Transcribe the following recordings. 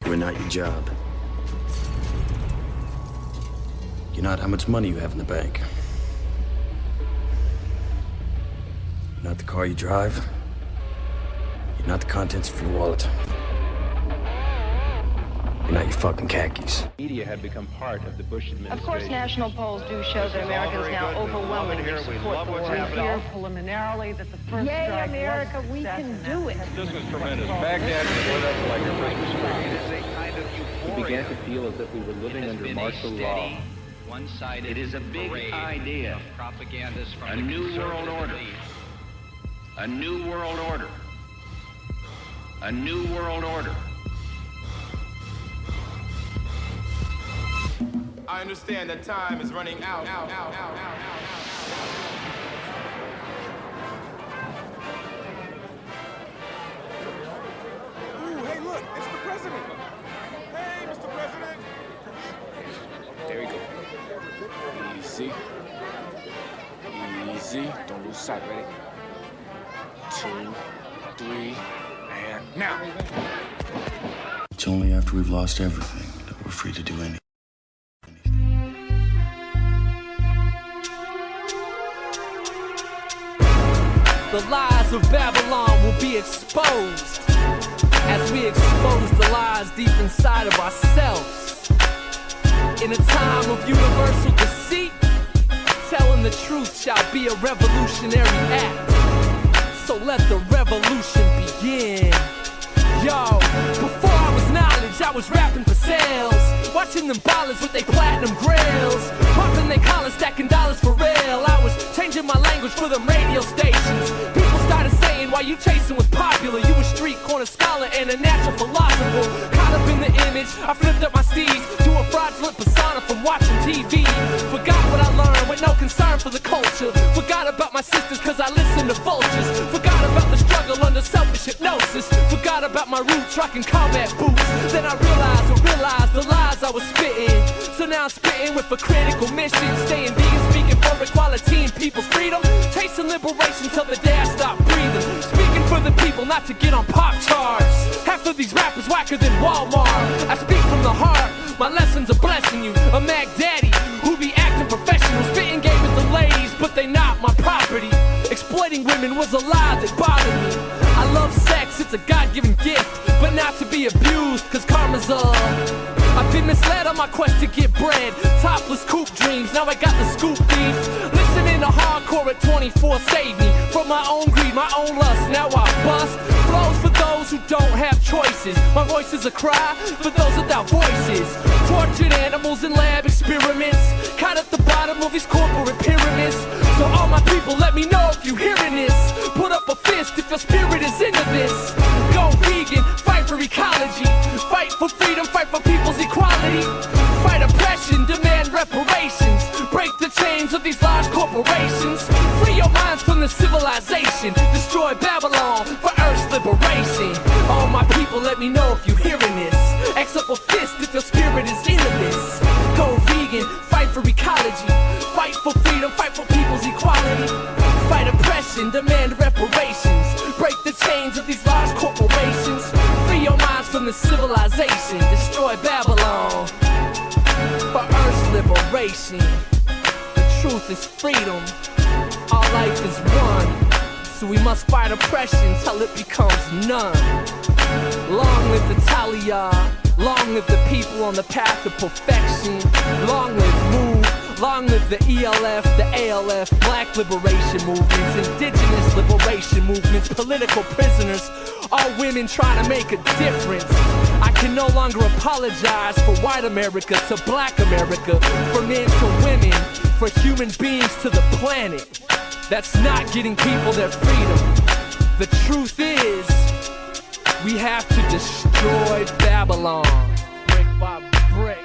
We're not your job. You're not how much money you have in the bank. You're not the car you drive. You're not the contents of your wallet. You're not your fucking khakis. Media had become part of the Bush administration. Of course, national polls do show that Americans now overwhelmingly support the war. We hear preliminarily that the first strike America, we can do it. This was tremendous. Baghdad lit up like a Christmas tree. We began to feel as if we were living under martial law. It is a big idea. A new world order. A new world order. A new world order. I understand that time is running out. Ooh, hey, look, it's the president. Hey, Mr. President. There you go. Easy. Easy. Don't lose sight. Ready? 2, 3, and now. It's only after we've lost everything that we're free to do anything. The lies of Babylon will be exposed as we expose the lies deep inside of ourselves. In a time of universal deceit, telling the truth shall be a revolutionary act. So let the revolution begin. Yo, before I was knowledge, I was rapping for sales. Watching them ballers with they platinum grills, pumping they collars, stacking dollars for real. I was changing my language for them radio stations. People started saying, why you chasing was popular. You a street corner scholar and a natural philosopher. Caught up in the image, I flipped up my steeds to a fraudulent persona from watching TV. Forgot what I learned with no concern for the culture. Forgot about my sisters cause I listened to vultures. Forgot about the struggle under selfish hypnosis. Forgot about my roots rocking combat boots. Then I realized the lies I was spitting. So now I'm spitting with a critical mission. Staying vegan, speaking for equality and people's freedom. Chasing liberation till the day I stop breathing. Speaking for the people, not to get on pop charts. Half of these rappers whacker than Walmart. I speak from the heart, my lessons are blessing you. A Mac Daddy who be acting professional. Spitting game with the ladies, but they not my property. Exploiting women was a lie that bothered me. I love sex, it's a God-given gift, but not to be abused, cause karma's I've been misled on my quest to get bread. Topless coupe dreams, now I got the scoop beef. Listening to hardcore at 24 saved me from my own greed, my own lust. Now I bust flows for those who don't have choices. My voice is a cry for those without voices. Tortured animals in lab experiments, caught at the bottom of these corporate pyramids. So all my people, let me know if you hearing this. Put up a fist if your spirit is into this. Go vegan, fight for ecology. Fight for freedom, fight for people's equality. Fight oppression, demand reparations. Break the chains of these large corporations. Free your minds from the civilization. Destroy Babylon for Earth's liberation. All my people, let me know if you hearing this. X up a fist if your spirit is into this. Go vegan, fight for ecology. Fight for freedom, fight for people's equality. Fight oppression, demand reparations. Break the chains of these large corporations. Free your minds from the civilization. Destroy Babylon for Earth's liberation. The truth is freedom. Our life is one. So we must fight oppression till it becomes none. Long live the Talia. Long live the people on the path to perfection. Long live MOVE. Long live the ELF, the ALF, Black liberation movements, indigenous liberation movements, political prisoners, all women trying to make a difference. I can no longer apologize for white America to Black America, for men to women, for human beings to the planet. That's not getting people their freedom. The truth is, we have to destroy Babylon, brick by brick.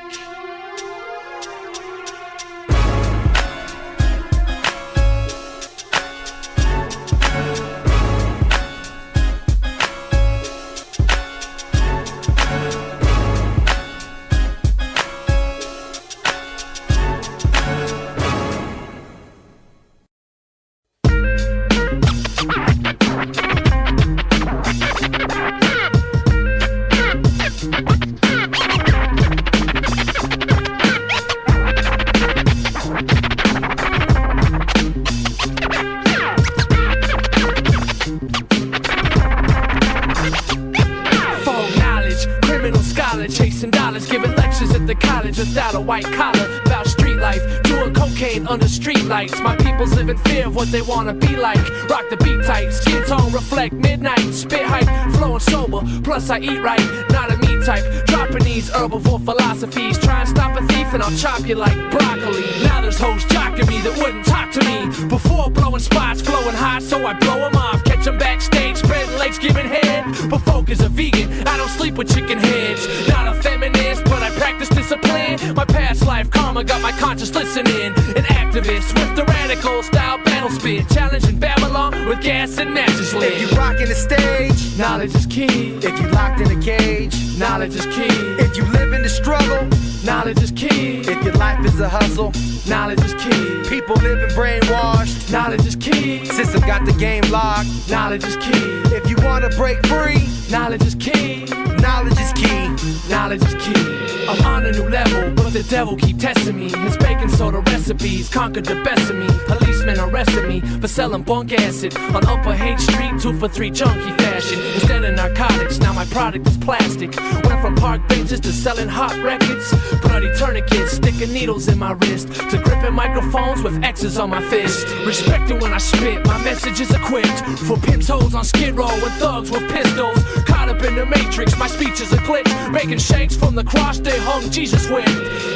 knowledge, chasing dollars, giving lectures at the college without a white collar. About street life, doing cocaine under street lights. My peoples live in fear of what they wanna be like. Rock the beat tight, skin tone reflect midnight. Spit hype, flowing sober, plus I eat right. Not a meat type, dropping these herbivore philosophies. Try and stop a thief and I'll chop you like broccoli. Now there's hoes jocking me that wouldn't talk to me before blowing spots, flowing hot, so I blow them off. Catch them backstage, spreading legs, giving head. But folk is a vegan, I don't sleep with chicken heads. Not a feminist, but I practice discipline. My past life karma got my conscience listening. An activist with the radical style battle spit, challenging Babylon with gas and matches lit. If you rockin' the stage, knowledge is key. if you locked in a cage, Knowledge is key. if you live in the struggle, Knowledge is key. if your life is a hustle, Knowledge is key. people living brainwashed, Knowledge is key. system got the game locked. Knowledge is key. If you wanna break free, Knowledge is key. knowledge is key. Knowledge is key. I'm on a new level, but the devil keep testing me. His baking soda recipes conquered the best of me. Policemen arrested me for selling bunk acid on Upper Haight Street, 2 for $3 junkie fashion. Instead of narcotics, now my product is plastic. Went from park benches to selling hot records, bloody tourniquets, sticking needles in my wrist, to gripping microphones with X's on my fist. Respected when I spit, my message is equipped for pimps, hoes on Skid Row and thugs with pistols. Caught up in the matrix, my speech is a glitch, making shakes from the cross they hung Jesus with.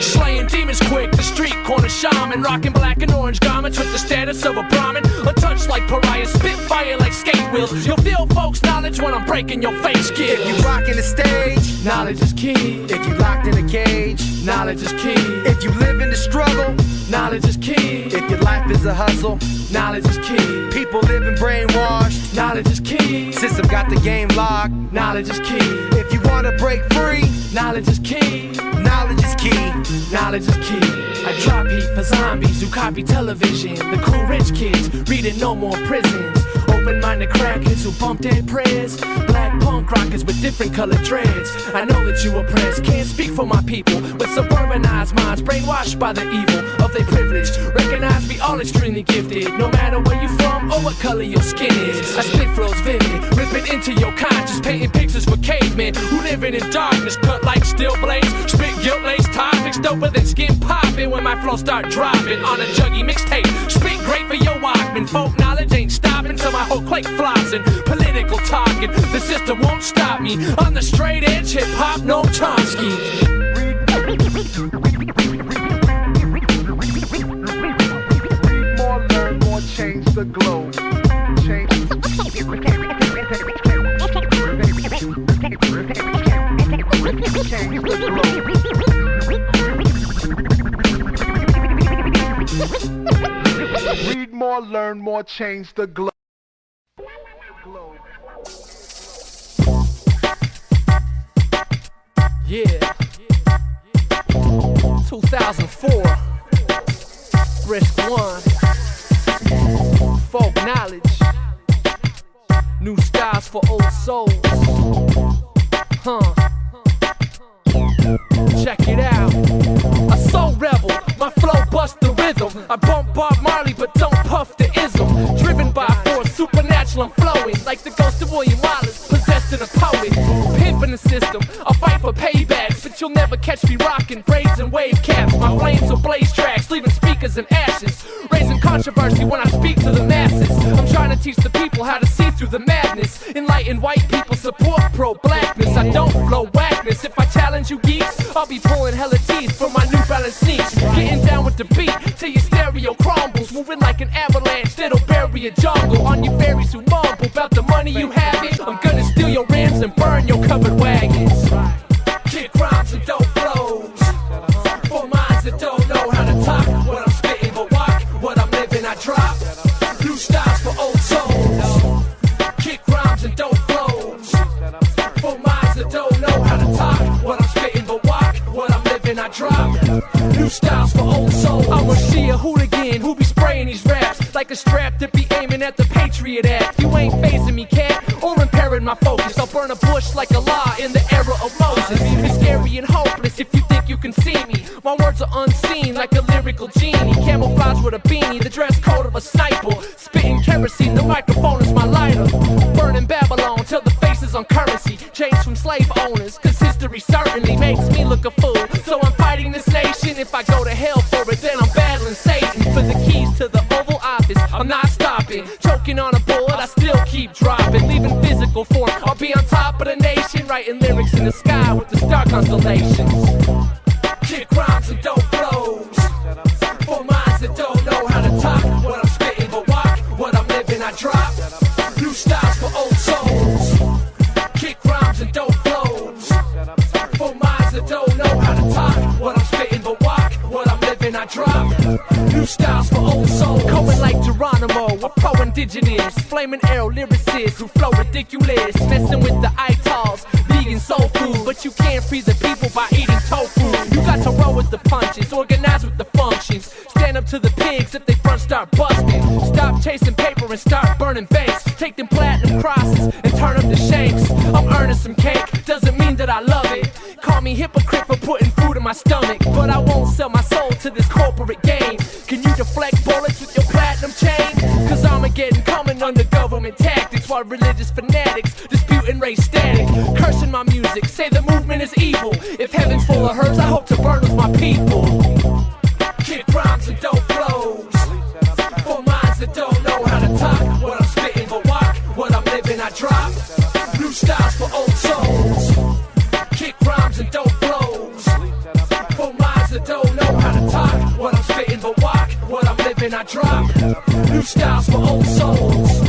Slaying demons quick, the street corner shaman, rocking black and orange garments with the status of a Brahmin. Untouched like pariahs, spit fire like skate wheels. You'll feel folks' knowledge when I'm breaking your face skills. If you rockin' the stage, Knowledge is key. if you locked in a cage, Knowledge is key. if you live in the struggle, Knowledge is key. if your life is a hustle, Knowledge is key. people living brainwashed, Knowledge is key. system got the game locked. Knowledge is key. If you wanna break free, Knowledge is key. knowledge is key. Knowledge is key. I drop heat for zombies who copy television. The cool rich kids reading no more prisons. Open-minded crackers who bump their prayers. Black punk rockers with different colored dreads. I know that you oppressed, can't speak for my people. With suburbanized minds brainwashed by the evil of their privilege. Recognize we all extremely gifted, no matter where you from or what color your skin is. I spit flows vivid, ripping into your conscience, painting pictures for cavemen who living in darkness, cut like steel blades. Spit guilt-laced topics, doper than skin popping when my flow start dropping on a juggy mixtape. Spit great for your Walkman, folk knowledge ain't stopping till my whole clique flossing. Political talking, the system won't stop me. On the straight edge, hip-hop, no Chomsky. Read more, learn more, change the globe. Change the globe. Read more, learn more, change the globe. Yeah. 2004. Brisk one. Foeknawledge. New styles for old souls. Check it out. A soul rebel, my flow bust the rhythm. I bump Bob Marley but don't puff the ism. Driven by a force supernatural, I'm flowing like the ghost of William Wallace, possessed in a poet. Pimping the system, I'll fight for paybacks, but you'll never catch me rocking braids and wave caps. My flames will blaze tracks, leaving speakers in ashes, raising controversy when I speak to the masses. I'm trying to teach the people how to see through the madness. Enlighten white people, support pro-blackness. I don't flow whackness. If I challenge you geeks, I'll be pulling hella teeth from my New Balance sneaks. Getting down with the beat till your stereo crumbles, moving like an avalanche that'll bury a jungle. On you fairies who mumble about the money you have it, I'm gonna steal your rims and burn your covered wagons. Kick rhymes and dope flows for minds that don't know how to talk. What I'm spitting but walk, what I'm living I drop. New styles for old souls. Kick rhymes and dope flows for minds that don't know how to talk. What I'm spitting but walk, what I'm living I drop. New styles for old souls. I'm a Shia hooligan who be spraying these raps like a strap that be aiming at the Patriot Act. You ain't phasing me, cat, or impairing my focus. I'll burn a bush like a law in the era of Moses. It's scary and hopeless if you think you can see me. My words are unseen like a lyrical genie. Camouflage with a beanie, the dress code of a sniper. Spitting kerosene, the microphone is my lighter. Burning Babylon till the faces on currency change from slave slave owners, cause history certainly makes me look a fool. So I'm fighting this nation. If I go to hell for it, then I'm battling Satan. For the keys to the Oval Office, I'm not stopping. Choking on a bullet, I still keep dropping. Leaving physical form, I'll be on top of the nation. Writing lyrics in the sky with the star constellations. Kick rhymes and dope flows. For minds that don't know how to talk. What I'm spitting but walk, what I'm living I drop. New styles for old souls. Kick rhymes and dope flows. For minds that don't know how to talk. What I'm spitting but walk, what I'm living I drop. New styles for old souls. Coming like Geronimo, a pro-indigenous, flaming arrow lyricist who flow ridiculous. Messing with the ITALs, vegan soul food. But you can't free the people by eating tofu. You got to roll with the punches, organize with the functions. Stand up to the pigs if they front start busting. Stop chasing paper and start burning banks. Take them platinum crosses and turn them to shanks. I'm earning some cake, doesn't mean that I love it. Call me hypocrite for putting food in my stomach, but I won't sell my soul to this corporate game. Can you deflect bullets with your platinum chain? Cause Armageddon coming under government tactics, while religious fanatics disputing race static. Cursing my music, say the movement is evil. If heaven's full of herbs, I hope to burn with my people. Kick rhymes and dope flows. For minds that don't know how to talk. What I'm spitting but walk, what I'm living I drop. New styles for old souls. Kick rhymes and dope flows. For minds that don't know how to talk. What I'm spitting but walk, what I'm living I drop. New styles for old souls.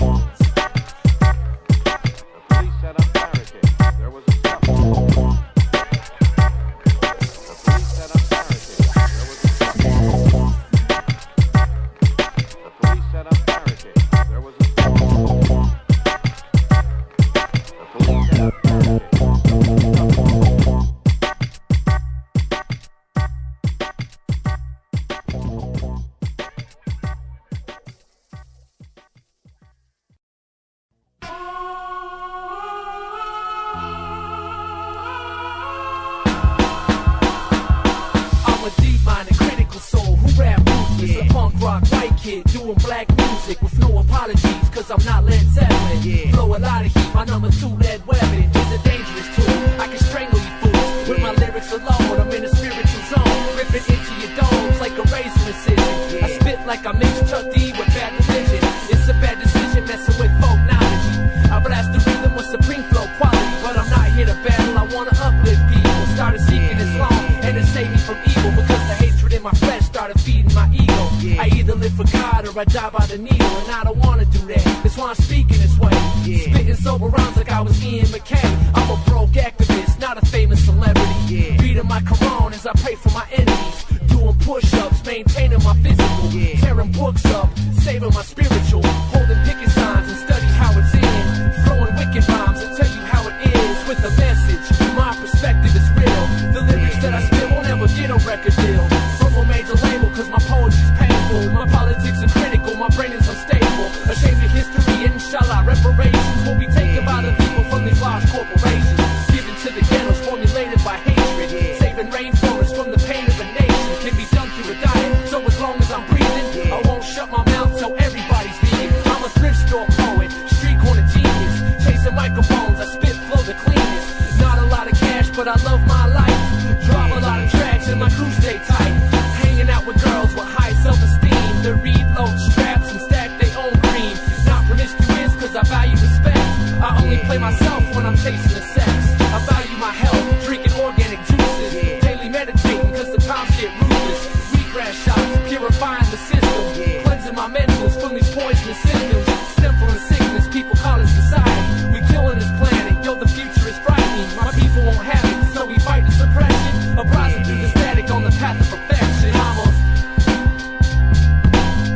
Doing black music with no apologies, cause I'm not Led Zeppelin. Flow a lot of heat, my number 2 lead weapon is a dangerous tool. I can strangle you fools with my lyrics alone. I'm in a spiritual zone, ripping into your domes like a razor incision. I spit like I mixed Chuck D with bad religion. It's a bad decision messing with Foeknawledge. I blast the rhythm with supreme flow quality, but I'm not here to battle, I wanna uplift people. Started seeking Islam and it saved me from evil, because the hatred in my flesh started feeding my ego. I either live for God or I die by the needle, and I don't wanna do that. That's why I'm speaking this way. Spitting sober rounds like I was Ian McKay. I'm a broke activist, not a famous celebrity. Reading my Quran as I pray for my enemies. Doing push-ups, maintaining my physical. Tearing books up, saving my spiritual. Holding picket signs and study how it's in. Flowing wicked rhymes and tell you how it is. With a message, my perspective is real. The lyrics that I spit won't ever get a record deal from a major label, cause my poetry's painful. My politics are critical, my brain is unstable. Ashamed of history, inshallah, reparations will be taken by the people from these large corporations. Given to the ghettos, formulated by hatred. Saving rainforests from the pain of a nation can be done through a diet. So as long as I'm breathing, I won't shut my mouth till everybody's vegan. I'm a thrift store poet, street corner genius. Chasing microphones, I spit flow the cleanest. Not a lot of cash, but I love my life. Drive a lot of tracks and my crew stay tight. Hanging out with girls with high self-esteem. They reload straps and stack their own cream. Not promiscuous, cause I value respect. I only play myself when I'm chasing the sex. I value my health, drinking organic juices. Daily meditating, cause the times get ruthless. Wheatgrass shots, purifying the system. Cleansing my mentals from these poisonous symptoms. Stemful and sickness, people call it society. We killing this planet, yo, the future is frightening. My people won't have it, so we fight the suppression. Uprising through the static on the path of perfection. I'm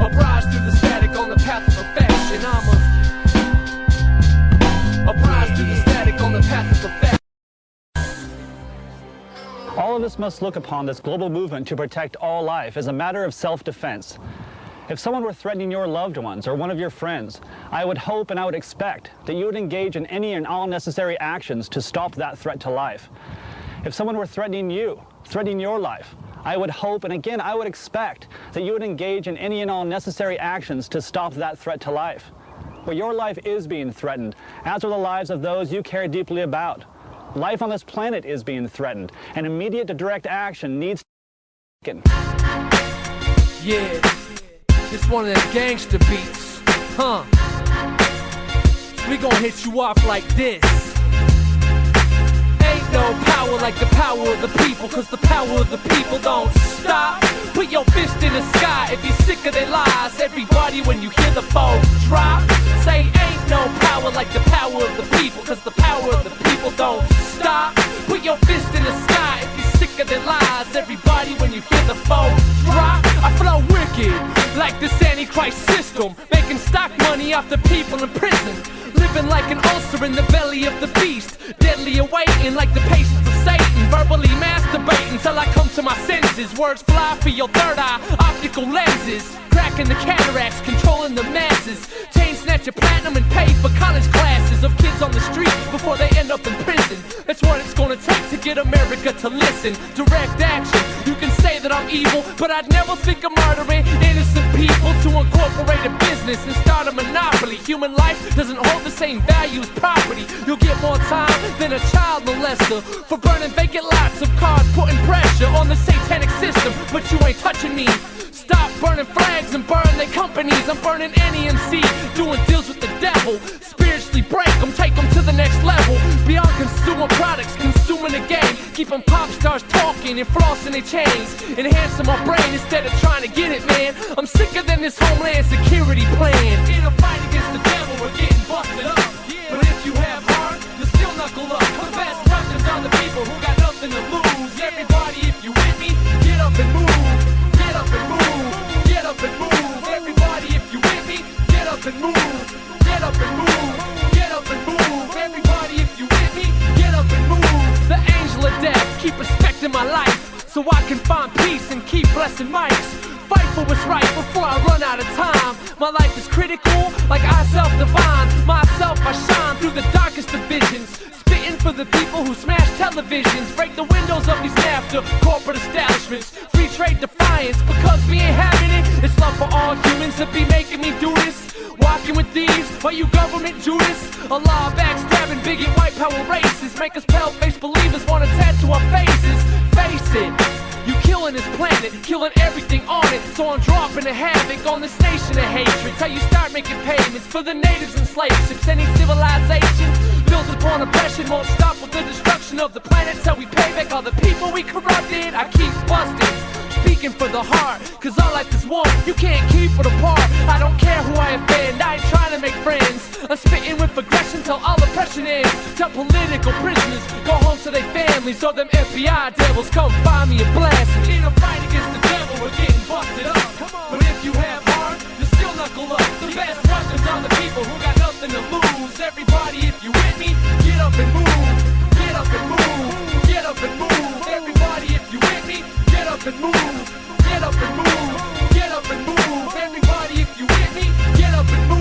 a rise through the static on the path of perfection. I'm a rise through the static on the path of perfection. All of us must look upon this global movement to protect all life as a matter of self-defense. If someone were threatening your loved ones or one of your friends, I would hope and I would expect that you would engage in any and all necessary actions to stop that threat to life. If someone were threatening you, threatening your life, I would hope and again I would expect that you would engage in any and all necessary actions to stop that threat to life. But your life is being threatened, as are the lives of those you care deeply about. Life on this planet is being threatened, and immediate and direct action needs to be taken. Yeah, it's one of them gangster beats, huh? We gon' hit you off like this. Ain't no power like the power of the people, cause the power of the people don't stop. Put your fist in the sky if you're sick of their lies. Everybody, when you hear the ball drop, say ain't no power like the power of the people, cause the power of the people don't stop. Put your fist in the sky if you're sick of their lies. Everybody, when you hear the ball drop, I flow wicked like this antichrist system, making stock money off the people in prison, living like an ulcer in the belly of the beast, deadly awaiting like the patience of Satan, verbally masturbating till I come to my senses. Words fly for your third eye, optical lenses, cracking the cataracts, controlling the masses, chain snatch your platinum and pay for college classes of kids on the street before they end up in prison. That's what it's gonna take to get America to listen. Direct action, you can say that I'm evil, but I'd never think of murdering innocent people to incorporate a business and start a monopoly. Human life doesn't hold the same value as property. You'll get more time than a child molester for burning vacant lots of cars, putting pressure on the satanic system, but you ain't touching me. Stop burning flags and burn their companies. I'm burning any MC doing deals with the devil. Spiritually break them, take them to the next level. Beyond consumer products, consuming the game. Keep them pop stars talking and flossing their chains, enhancing my brain instead of trying to get it, man. I'm sicker than this Homeland Security plan. In a fight against the devil, we're getting busted up. But if you have heart, you still knuckle up. The best weapons are the people who got nothing to lose. Everybody, if you with me, get up and move. Get up and move. Get up and move. Everybody, if you with me, get up and move. Get up and move. Get up and move. Everybody, if you with me, get up and move. The angel of death, keep respecting my life so I can find peace and keep blessing mics. Fight for what's right before I run out of time. My life is critical, like I self-divine. Myself, I shine through the darkest divisions, spitting for the people who smash televisions, break the windows of these NAFTA corporate establishments. Free trade defiance, because we ain't having it. It's love for all humans that be making me do this. Walking with thieves, are you government Judas? A law backstabbing, bigot, white power racists make us pale-faced believers wanna tattoo our faces. Face it, you killing this planet, killing everything on it. So I'm dropping a havoc on this nation of hatred. Till you start making payments for the natives and slave ships. Any civilization built upon oppression won't stop with the destruction of the planet till we pay back all the people we corrupted. I keep busting, speaking for the heart, cause our life is one, you can't keep it apart. I don't care who I offend, I ain't trying to make friends. I'm spitting with aggression till all oppression ends. Tell political prisoners, go home to their families, or them FBI devils come find me and blast me. In a fight against the devil, we're getting busted up. But if you have heart, you still knuckle up. The best weapons are the people who got nothing to lose. Everybody, if you with me, get up and move. Get up and move. Get up and move. Everybody, if you with me, get up and move. Get up and move. Get up and move. Everybody, if you with me, get up and move.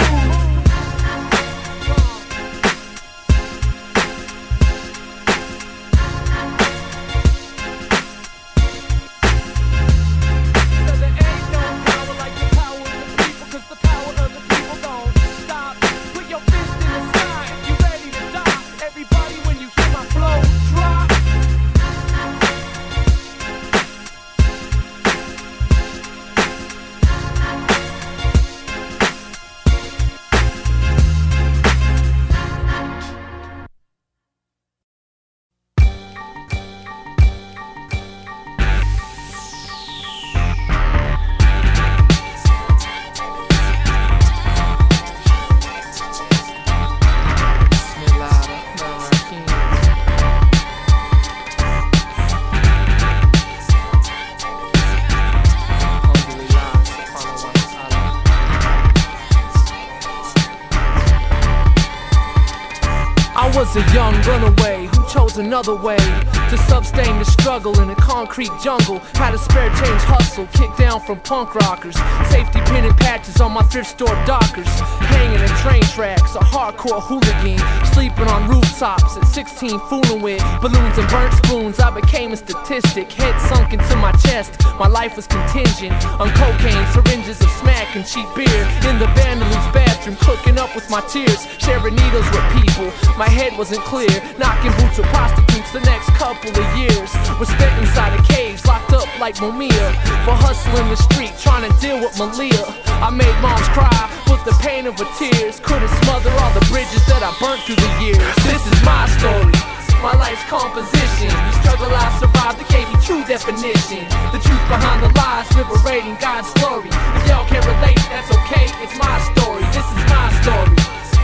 was a young runaway who chose another way to sustain the struggle in a concrete jungle. Had a spare change hustle, kicked down from punk rockers. Safety pin and patches on my thrift store dockers. Hanging in train tracks, a hardcore hooligan. Sleeping on rooftops at 16, fooling with balloons and burnt spoons. I became a statistic, head sunk into my chest. My life was contingent on cocaine, syringes of smack and cheap beer. In the vandal's bathroom, cooking up with my tears. Sharing needles with people, my head wasn't clear. Knocking boots with of prostitutes the next couple of years were spent inside a cage, locked up like Mumia, for hustling the street, trying to deal with Malia. I made moms cry, but the pain of her tears couldn't smother all the bridges that I burnt through the years. This is my story, my life's composition. The struggle I survived that gave me true definition. The truth behind the lies, liberating God's glory. If y'all can't relate, that's okay, it's my story. This is my story,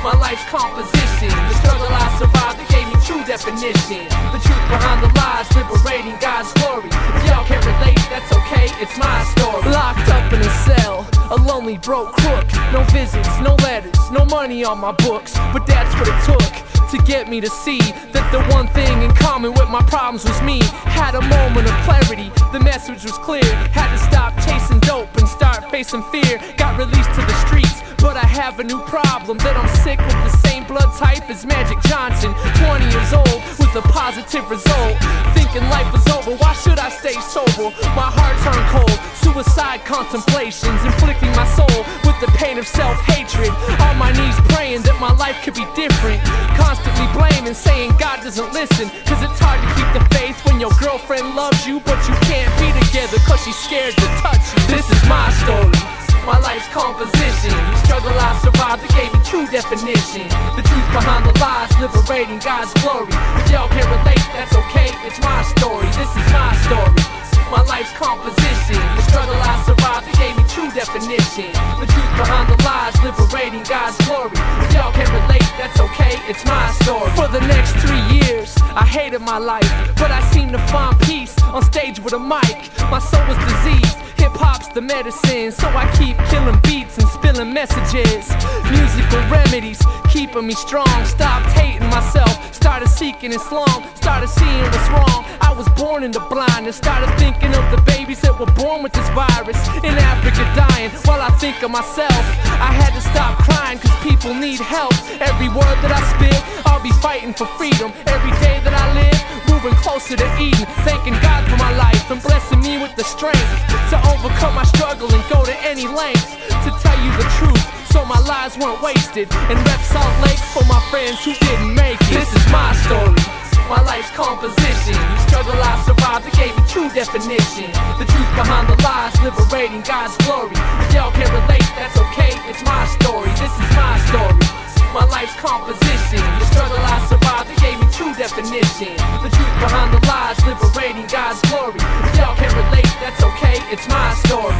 my life's composition. The struggle I survived that gave me true definition. The truth behind the lies, liberating God's glory. If y'all can't relate, that's okay, it's my story. Locked up in a cell, a lonely broke crook. No visits, no letters, no money on my books, but that's what it took to get me to see that the one thing in common with my problems was me. Had a moment of clarity, the message was clear. Had to stop chasing dope and start facing fear. Got released to the streets, but I have a new problem, that I'm sick with the same blood type as Magic Johnson. 20 years old with a positive result, thinking life was over, why should I stay sober? My heart turned cold, suicide contemplations, inflicting my soul with the pain of self-hatred. On my knees praying that my life could be different, constantly blaming, saying God doesn't listen. Cause it's hard to keep the faith when your girlfriend loves you, but you can't be together cause she's scared to touch you. This is my story, my life's composition. The struggle I survived that gave me true definition. The truth behind the lies, liberating God's glory. If y'all can't relate, that's okay, it's my story. This is my story, my life's composition. The struggle I survived that gave me true definition. The truth behind the lies, liberating God's glory. If y'all can't relate, that's okay, it's my story. For the next 3 years, I hated my life, but I seemed to find peace on stage with a mic. My soul was diseased, hip-hop's the medicine, so I keep killing beats and spilling messages. Musical remedies keeping me strong. Stopped hating myself, started seeking Islam, started seeing what's wrong. I was born into blindness, started thinking of the babies that were born with this virus in Africa dying while I think of myself. I had to stop crying cause people need help. Every word that I spit, I'll be fighting for freedom. Every day that I live, moving closer to Eden, thanking God for my life and blessing me with the strength to overcome my struggle and go to any length to tell you the truth, so my lives weren't wasted. And rep Salt Lake for my friends who didn't make it. This is my story, my life's composition. The struggle I survived that gave me true definition. The truth behind the lies, liberating God's glory. If y'all can't relate, that's okay, it's my story. This is my story, my life's composition. The struggle I survived that gave me true definition. The truth behind the lies, liberating God's glory. If y'all can't relate, that's okay, it's my story.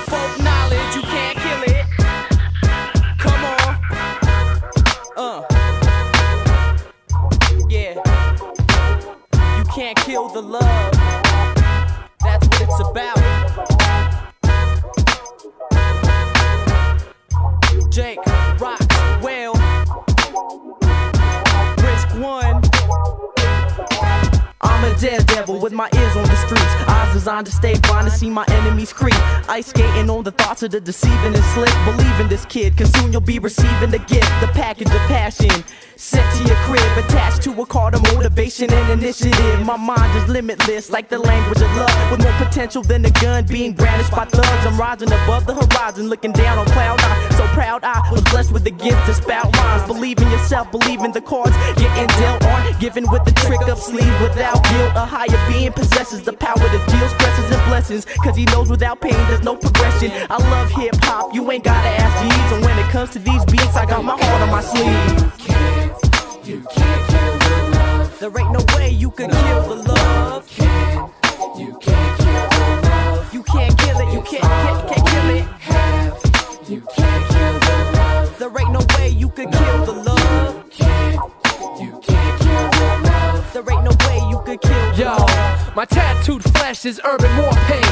Foeknawledge, you can't kill it. Come on. Yeah. You can't kill the love. That's what it's about. Jake, Rockswell, Risk One. I'm a daredevil with my ears on the streets. Eyes designed to stay blind to see my enemies creep. Ice skating on the thoughts of the deceiving and slick. Believe in this kid, cause soon you'll be receiving the gift. The package of passion sent to your crib, attached to a card of motivation and initiative. My mind is limitless, like the language of love, with more potential than a gun being brandished by thugs. I'm rising above the horizon, looking down on cloud nine. So proud I was blessed with the gift to spout lines. Believe in yourself, believe in the cards getting dealt on, given with the trick up sleeve without guilt. A higher being possesses the power to deal stresses and blessings, cause he knows without pain there's no progression. I love hip hop, you ain't gotta ask G's. And when it comes to these beats, I got my heart on my sleeve. You can't kill the love. There ain't no way you can kill the love. You can't kill the love. You can't kill it, you can't kill it. You can't kill the love. There ain't no way you can kill the love. You can't kill the love. There ain't no way you could kill the love. Yo, my tattooed flesh is urban war paint.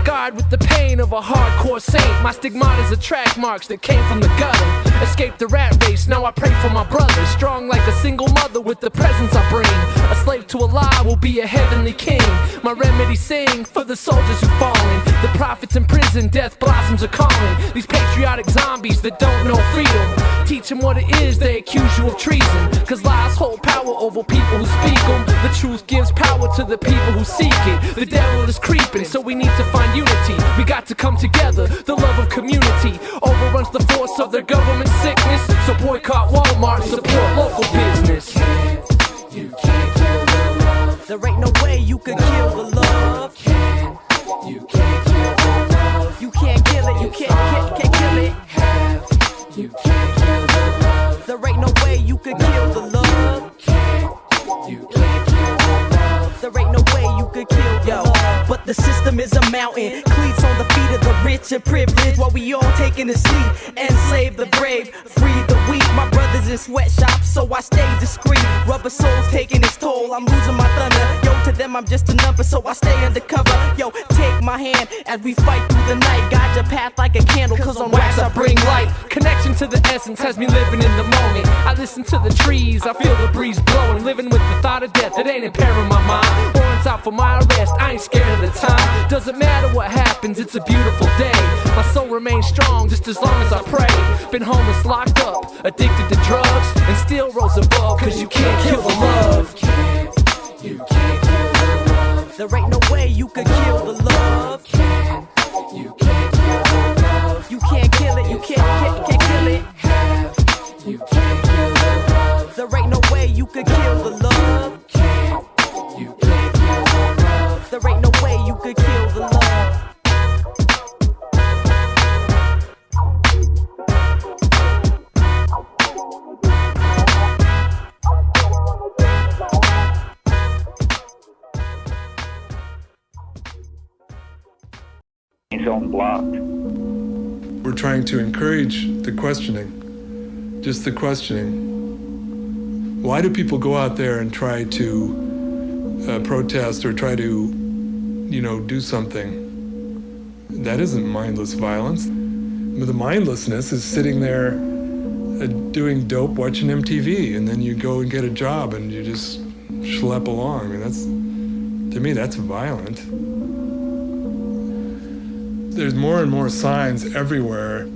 scarred with the pain of a hardcore saint. My stigmata are track marks that came from the gutter. Escaped the rat race, now I pray for my brothers. Strong like a single mother with the presence I bring. A slave to Allah will be a heavenly king. My remedy sing for the soldiers who've fallen. The prophets in prison, death blossoms are calling. These patriotic zombies that don't know freedom. Teach them what it is, they accuse you of treason. Cause lies hold power over people who speak them. The truth gives power to the people who seek it. The devil is creeping, so we need to find unity. We got to come together, the love of community overruns the force of their government sickness. So boycott Walmart, support local business. You can't kill the love. There ain't no way you could kill the love. You can't kill the love. You can't kill it, you can't kill it. You can't kill the love. There ain't no way you could kill the love. You can't kill the love. There ain't no way you could kill the love. But the system is a mountain, cleats on the feet of the rich and privileged, while we all taking a sleep. Enslave the brave, free the weak. My brothers in sweatshops, so I stay discreet. Rubber soul's taking its toll, I'm losing my thunder. Yo, to them I'm just a number, so I stay undercover. Yo, take my hand as we fight through the night. Guide your path like a candle, cause on wax I bring light. Connection to the essence has me living in the moment. I listen to the trees, I feel the breeze blowing. Living with the thought of death, it ain't impairing my mind. Warrants out for my arrest, I ain't scared of the time. Doesn't matter what happens, it's a beautiful day. My soul remains strong just as long as I pray. Been homeless, locked up, addicted to drugs, and still rose above. Cause you can't kill the love. You can't kill the love. There ain't no way you could kill the love. You can't kill the love. You can't kill it, you can't kill it. You can't kill the love. There ain't no way you could kill the love. You can't kill the love. There ain't no way you could kill the love. Blocked. We're trying to encourage the questioning, just the questioning. Why do people go out there and try to protest or try to, do something? That isn't mindless violence. The mindlessness is sitting there doing dope, watching MTV, and then you go and get a job and you just schlep along. I mean, to me, that's violent. There's more and more signs everywhere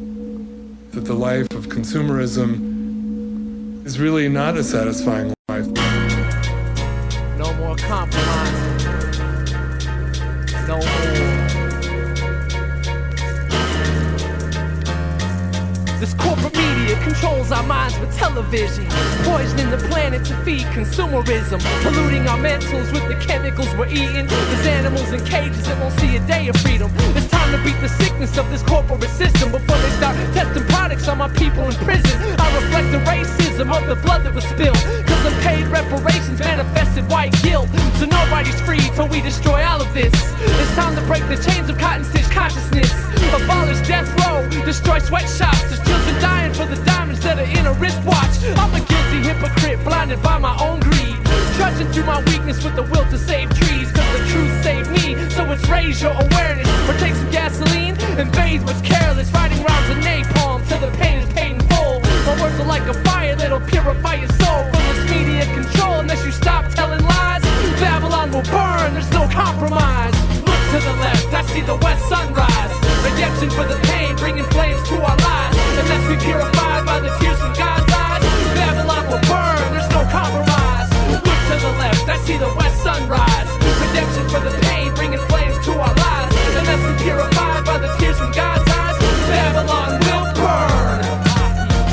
that the life of consumerism is really not a satisfying life. No more compromise. No more. This corporate media controls our minds with television, poisoning the planet to feed consumerism, polluting our mentals with the chemicals we're eating. There's animals in cages that won't see a day of freedom. It's time to beat the sickness of this corporate system before they start testing products on my people in prison. I reflect the racism of the blood that was spilled, cause unpaid reparations manifested white guilt. So nobody's free till we destroy all of this. It's time to break the chains of cotton stitch consciousness, abolish death row, destroy sweatshops. There's children dying for the diamonds that are in a wristwatch. I'm a guilty hypocrite, blinded by my own greed, trudging through my weakness with the will to save trees. Cause the truth saved me, so it's raise your awareness. Or take some gasoline and bathe what's careless. Writing rhymes of napalm till the pain is paid in full. My words are like a fire that'll purify your soul from this media control. Unless you stop telling lies, Babylon will burn, there's no compromise. Look to the left, I see the west sunrise. Redemption for the pain, bringing flames to our lives. Unless we purified by the tears from God's eyes, Babylon will burn, there's no compromise. Look to the left, I see the west sunrise. Redemption for the pain, bringing flames to our lives. Unless we purified by the tears from God's eyes, Babylon will burn.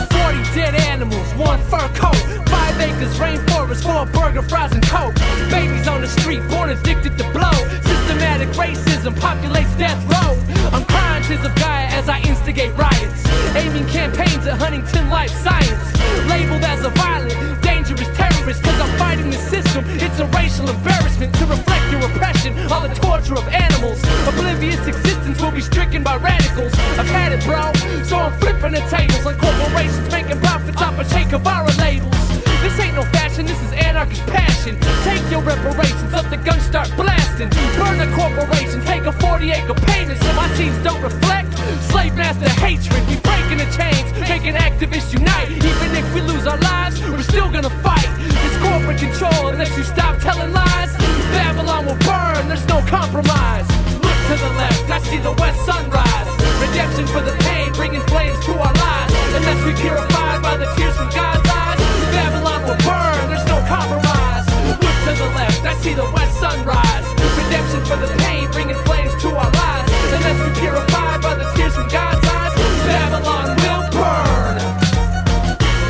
40 dead animals, one fur coat, 5 acres rainforest for a burger, fries and coke. Babies on the street, born addicted to blow. Systematic racism populates death row. I'm crying tears of Gaia as I instigate riots, aiming campaigns at Huntington Life Science. Labeled as a violent, dangerous terrorist, cause I'm fighting the system. It's a racial embarrassment to reflect your oppression on the torture of animals. Oblivious existence will be stricken by radicals. I've had it, bro, so I'm flipping the tables like corporations making profits off of Che Guevara labels. This ain't no fashion, this is anarchist passion. Take your reparations, let the guns start blasting. destined. Burn a corporation, take a 40-acre payment so my scenes don't reflect slave master hatred. We breaking the chains, making activists unite. Even if we lose our lives, we're still gonna fight this corporate control unless you stop telling lies. Babylon will burn, there's no compromise. Look to the left, I see the west sunrise. Redemption for the pain, bringing flames to our lives. Unless we purified by the tears from God's eyes, Babylon will burn, there's no compromise. Look to the left, I see the west sunrise. Redemption for the pain, bringing flames to our lives. Unless we purified by the tears from God's eyes, Babylon will burn.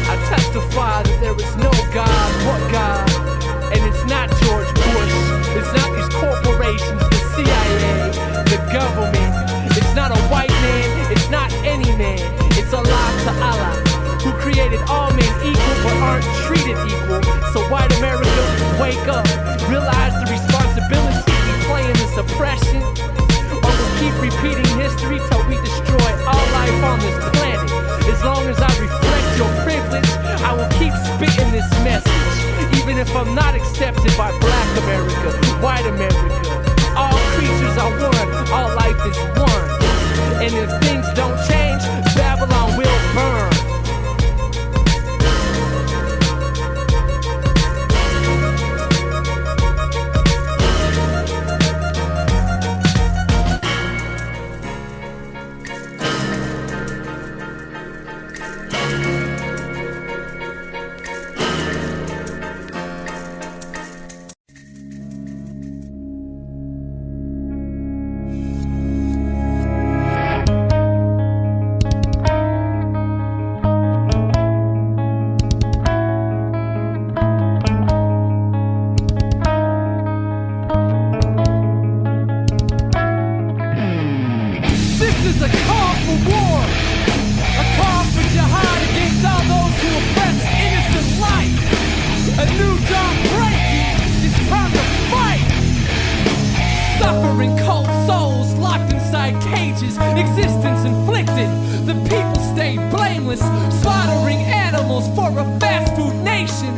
I testify that there is no God but God. And it's not George Bush, it's not these corporations, the CIA, the government. It's not a white man, it's not any man. It's Allah to Allah, who created all men equal but aren't treated equal. So white America, wake up, realize the responsibility we play in this oppression. Or we'll keep repeating history till we destroy all life on this planet. As long as I reflect your privilege, I will keep spitting this message. Even if I'm not accepted by black America, white America. All creatures are one, all life is one. And if things don't change, Babylon will burn. Existence inflicted, the people stay blameless, slaughtering animals for a fast food nation.